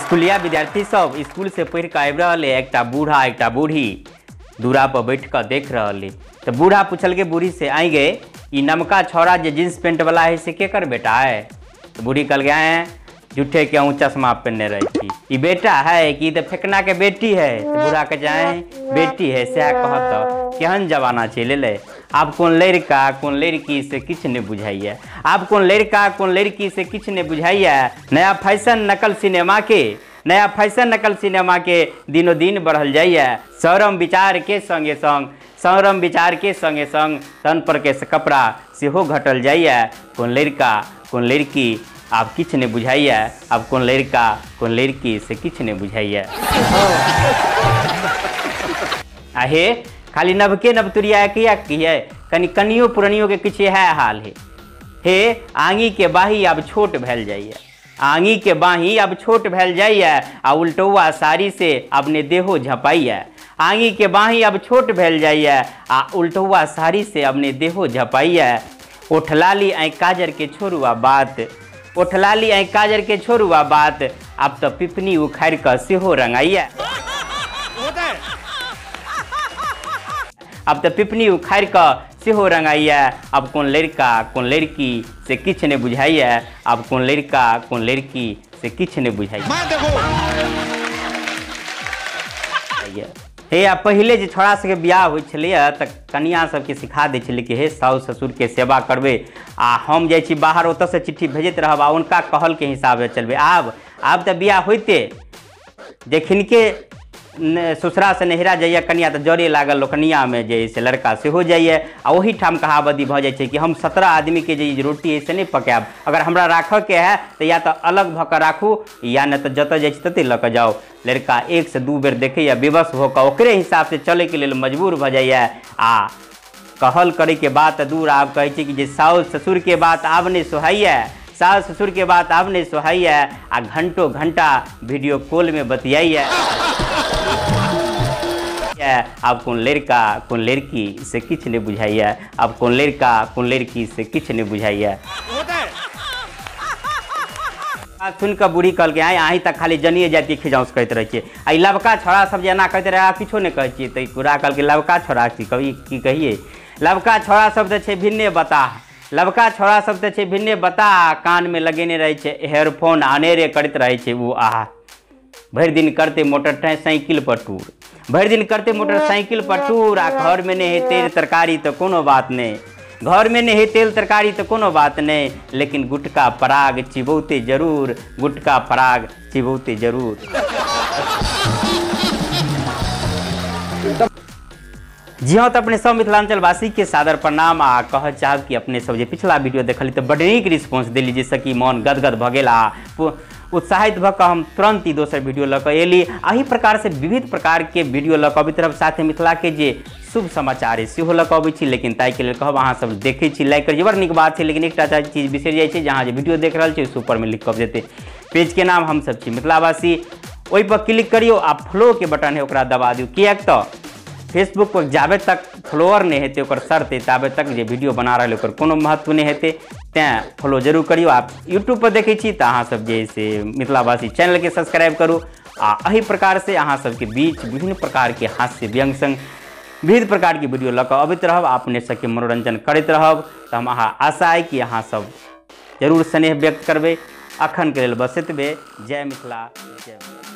स्कूलिया विद्यार्थी सब स्कूल से पढ़ के आबि रहे, एकटा बूढ़ा एकटा बूढ़ी दूरा पर बैठ कर देख रहे। तो बूढ़ा पूछल के बूढ़ी से, आई गे ये नमका छौड़ा जो जींस पेंट वाला है से केकर बेटा है? तो बूढ़ी कल गया है जूठे के चश्मा पहनने रही थी, ये बेटा है कि तो फेंकना के बेटी है? तो बूढ़ा के जाए बेटी है से कहत केहन जमाना चले ले, आप कौन लड़का कौन लड़की से किछ नहीं बुझाइए, आप कौन लड़का कौन लड़की से किछ नहीं बुझाइए। नया फैशन नकल सिनेमा के, नया फैशन नकल सिनेमा के दिनों दिन बढ़ल जाइए। शरम विचार के संगे संग, शरम विचार के संगे संग तन पर के कपड़ा सेहो घटल जाइए। कौन लड़का कौन लड़की आप किछ नहीं बुझाइए, आप कौन लड़का कौन लड़की से किछ नहीं बुझाइए। आहे खाली नवके नवतुरिया किया है, कनी कनियो पुरनियों के किछ है हाल है। हे आंगी के बाही अब छोट भैल जाइए, आंगी के बाही अब छोट भैल जाइए, आ उल्टौआ साड़ी से अपने देहो झपाइए। आंगी के बाही अब छोट भैल जाइए, आ उल्टौआ साड़ी से अपने देहो झपाइए। ओठलाली आई काजर के छोरुआ बात, ओठलाली आई काजर के छोरुआ बात, अब तो पिपनी उखाड़ कर सेहो रंगाइए। अब तो पिपनी उखाड़ कर सेहो रंगाइए। अब कौन लड़का कौन लड़की से किछ नहीं बुझाइए, अब कौन लड़का कौन लड़की से किछ नहीं बुझाइए। हे आ पहले जो छोड़ा सबके बियाह हो तो कनिया सबके सिखा दै छलै कि हे साउस ससुर के सेवा करबे, आ हम जाइ छी बाहर ओतऽ से चिट्ठी भेजत रहब आ उनका कहल के हिसाब से चलबे। आब तो बियाह होते जखिन के ससुरा से नहिरा जाइए कनिया तो जरे लागल लोकनिया में जे से लड़का से हो जाइए, आ वही ठाम कहावती भ जाए कि हम 17 आदमी के जे रोटी ऐसे नहीं पकाब, अगर हमरा राख के है तो या तो अलग भऽ के राखू या न तो जतऽ जाइ तते लऽ के जाओ। लड़का 1 से 2 बेर देखे या विवश होकर ओकरे हिसाब से चले के लिए मजबूर भ जाइए। आ कहल करे के बात दूर आब कहे कि जे साउस ससुर के बात आब नहीं सोहाइए, सास ससुर के बात आब नहीं सोहाइए, आ घंटों घंटा वीडियो कॉल में बतियाइए। आप कौन लड़का कौन लड़की से किछ नहीं बुझाइए, आप कौन लड़का कौन लड़की से किछ नहीं बुझाइए। सुन कर बूढ़ी कल के आई तक खाली जनिए जाती खिजाउस कहते रहे, आई लबका छोड़ा सब जना कहते रहे किछो नहीं कहे तो पूरा कल के लबका छोड़ा कभी की कहिए। लबका छोड़ा शब्द है भिन्ने बता, लबका छोड़ा शब्द है भिन्ने बता, कान में लगेने रहे हेयरफोन अनेरे करते रहे वो आहा। भर दिन करते मोटरसाइकिल पर टूर, भर दिन करते मोटरसाइकिल पर टूर, आ घर में नहीं है तेल तरकारी तो कोनो बात नहीं, घर में नहीं है तेल तरकारी तो कोनो बात नहीं, लेकिन गुटका पराग चिबौते जरूर, गुटका पराग चिबौते जरूर। जी हाँ, तो अपने सब मिथिलांचलवासी के सादर प्रणाम। आ कह चाहब कि अपने सब जे पिछला वीडियो देखली तो बड़ नीक रिस्पॉन्स दिली, जैसे कि मन गदगद भ गेल आ उत्साहित भऽ हम तुरंत ही दोसर वीडियो लऽ कऽ एली। अही प्रकार से विविध प्रकार के वीडियो लऽ कऽ अबैत रहब, साथ मिथिला के जे शुभ समाचार है सेहो लऽ कऽ अबै छी। लेकिन ताहि के लेल कहब अहाँ सब देखै छी लाइक करिए, बड़ नीक बात है। लेकिन एकटा चीज बिसरि जाइ छै, जहाँ जे वीडियो देख रहल छी ऊपर में लिख कऽ जेतै पेज के नाम हम सब छी मिथिलावासी, ओहि पर क्लिक करियो आ फॉलो के बटन है ओकरा दबा दियौ, किएक तो फेसबुक पर जाबे तक फॉलोअर नहीं हेते ओकर सरते ताबे तक जे वीडियो बना रहे ओकर कोनो महत्व नहीं हेते, तें फॉलो जरूर करियो। आप यूट्यूब पर देखे छी तो अहाँ सब जे से मिथिलावासी चैनल के सब्सक्राइब करू। आ अही प्रकार से अहाँ सबके बीच विभिन्न प्रकार के हास्य व्यंग संग विविध प्रकार की वीडियो लऽ कऽ अबैत रहब, अपने सबके मनोरंजन करैत रहब। तो हम अहाँ आशा है कि अहाँ सब जरूर स्नेह व्यक्त करबै। अखन के लेल बस एतबे। जय मिथिला, जय मिथिला।